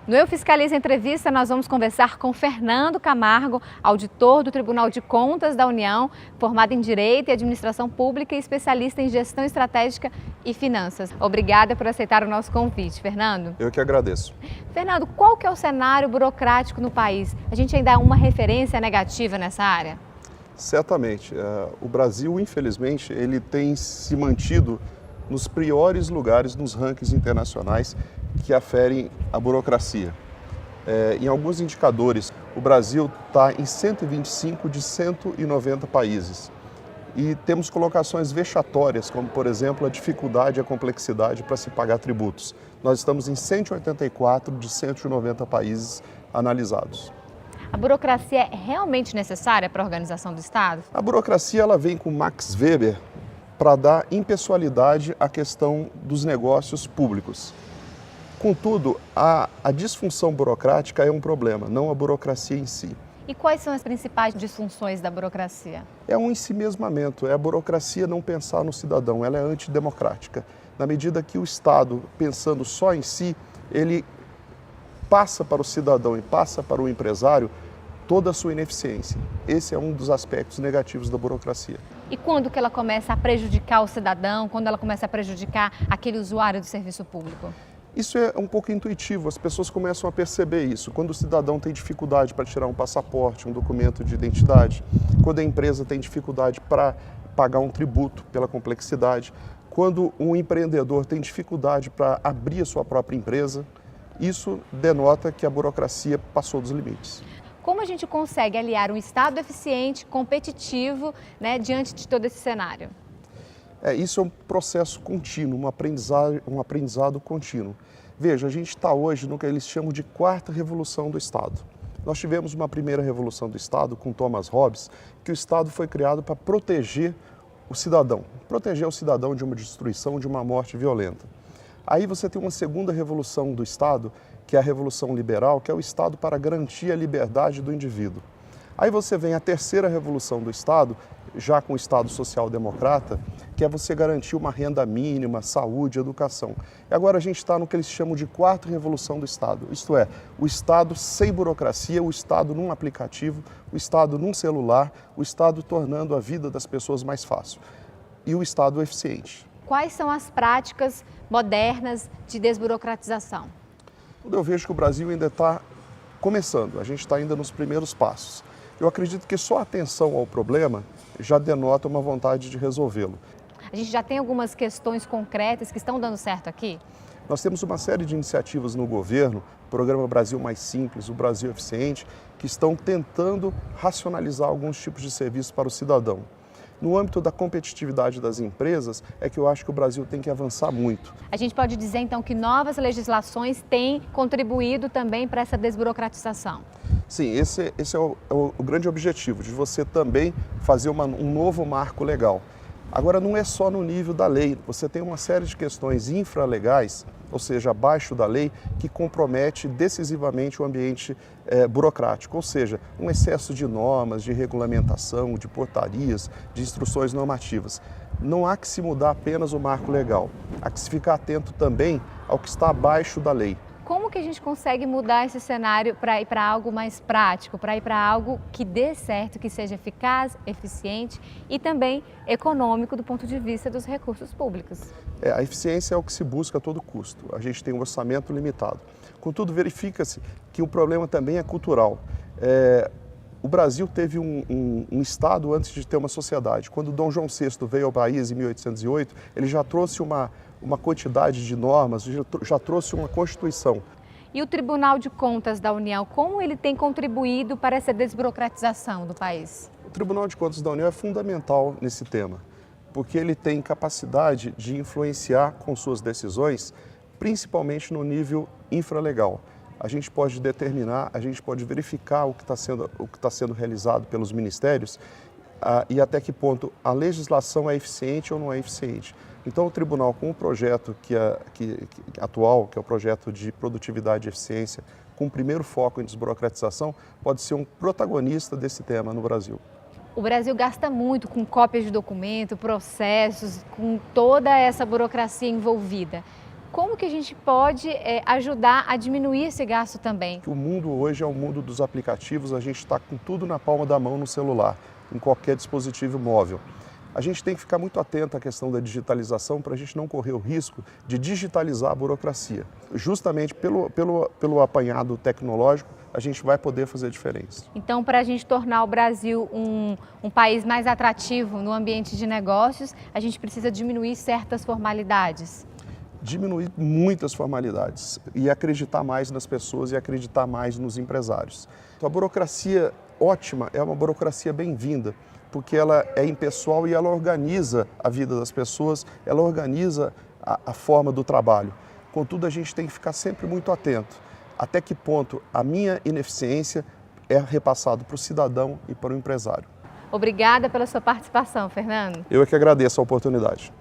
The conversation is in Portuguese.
No Eu Fiscalizo Entrevista, nós vamos conversar com Fernando Camargo, auditor do Tribunal de Contas da União, formado em Direito e Administração Pública e especialista em Gestão Estratégica e Finanças. Obrigada por aceitar o nosso convite, Fernando. Eu que agradeço. Fernando, qual que é o cenário burocrático no país? A gente ainda é uma referência negativa nessa área? Certamente. O Brasil, infelizmente, ele tem se mantido nos piores lugares nos rankings internacionais que aferem a burocracia. Em alguns indicadores, o Brasil está em 125 de 190 países. E temos colocações vexatórias, como, por exemplo, a dificuldade e a complexidade para se pagar tributos. Nós estamos em 184 de 190 países analisados. A burocracia é realmente necessária para a organização do Estado? A burocracia ela vem com Max Weber para dar impessoalidade à questão dos negócios públicos. Contudo, a disfunção burocrática é um problema, não a burocracia em si. E quais são as principais disfunções da burocracia? É um ensimesmamento, é a burocracia não pensar no cidadão, ela é antidemocrática. Na medida que o Estado, pensando só em si, ele passa para o cidadão e passa para o empresário toda a sua ineficiência. Esse é um dos aspectos negativos da burocracia. E quando que ela começa a prejudicar o cidadão, quando ela começa a prejudicar aquele usuário do serviço público? Isso é um pouco intuitivo, as pessoas começam a perceber isso. Quando o cidadão tem dificuldade para tirar um passaporte, um documento de identidade, quando a empresa tem dificuldade para pagar um tributo pela complexidade, quando um empreendedor tem dificuldade para abrir a sua própria empresa, isso denota que a burocracia passou dos limites. Como a gente consegue aliar um Estado eficiente, competitivo, diante de todo esse cenário? Isso é um processo contínuo, um aprendizado contínuo. Veja, a gente está hoje no que eles chamam de quarta revolução do Estado. Nós tivemos uma primeira revolução do Estado com Thomas Hobbes, que o Estado foi criado para proteger o cidadão de uma destruição, de uma morte violenta. Aí você tem uma segunda revolução do Estado, que é a Revolução Liberal, que é o Estado para garantir a liberdade do indivíduo. Aí você vem a terceira revolução do Estado, já com o Estado social-democrata, que é você garantir uma renda mínima, saúde, educação. E agora a gente está no que eles chamam de quarta revolução do Estado, isto é, o Estado sem burocracia, o Estado num aplicativo, o Estado num celular, o Estado tornando a vida das pessoas mais fácil e o Estado eficiente. Quais são as práticas modernas de desburocratização? Eu vejo que o Brasil ainda está começando, a gente está ainda nos primeiros passos. Eu acredito que só a atenção ao problema já denota uma vontade de resolvê-lo. A gente já tem algumas questões concretas que estão dando certo aqui? Nós temos uma série de iniciativas no governo, o Programa Brasil Mais Simples, o Brasil Eficiente, que estão tentando racionalizar alguns tipos de serviços para o cidadão. No âmbito da competitividade das empresas, é que eu acho que o Brasil tem que avançar muito. A gente pode dizer, então, que novas legislações têm contribuído também para essa desburocratização? Sim, esse é o grande objetivo, de você também fazer um novo marco legal. Agora, não é só no nível da lei, você tem uma série de questões infralegais, ou seja, abaixo da lei, que compromete decisivamente o ambiente burocrático, ou seja, um excesso de normas, de regulamentação, de portarias, de instruções normativas. Não há que se mudar apenas o marco legal, há que se ficar atento também ao que está abaixo da lei. Como que a gente consegue mudar esse cenário para ir para algo mais prático, para ir para algo que dê certo, que seja eficaz, eficiente e também econômico do ponto de vista dos recursos públicos? A eficiência é o que se busca a todo custo. A gente tem um orçamento limitado. Contudo, verifica-se que o problema também é cultural. O Brasil teve um Estado antes de ter uma sociedade. Quando Dom João VI veio ao país em 1808, ele já trouxe uma quantidade de normas, já trouxe uma Constituição. E o Tribunal de Contas da União, como ele tem contribuído para essa desburocratização do país? O Tribunal de Contas da União é fundamental nesse tema, porque ele tem capacidade de influenciar com suas decisões, principalmente no nível infralegal. A gente pode determinar, a gente pode verificar o que está sendo realizado pelos ministérios e até que ponto a legislação é eficiente ou não é eficiente. Então, o tribunal, com o projeto atual, que é o projeto de produtividade e eficiência, com o primeiro foco em desburocratização, pode ser um protagonista desse tema no Brasil. O Brasil gasta muito com cópias de documento, processos, com toda essa burocracia envolvida. como que a gente pode ajudar a diminuir esse gasto também? O mundo hoje é o mundo dos aplicativos, a gente está com tudo na palma da mão no celular, em qualquer dispositivo móvel. A gente tem que ficar muito atento à questão da digitalização para a gente não correr o risco de digitalizar a burocracia. Justamente pelo apanhado tecnológico, a gente vai poder fazer a diferença. Então, para a gente tornar o Brasil um país mais atrativo no ambiente de negócios, a gente precisa diminuir certas formalidades? Diminuir muitas formalidades e acreditar mais nas pessoas e acreditar mais nos empresários. Então, a burocracia ótima é uma burocracia bem-vinda, porque ela é impessoal e ela organiza a vida das pessoas, ela organiza a forma do trabalho. Contudo, a gente tem que ficar sempre muito atento até que ponto a minha ineficiência é repassado para o cidadão e para o empresário. Obrigada pela sua participação, Fernando. Eu é que agradeço a oportunidade.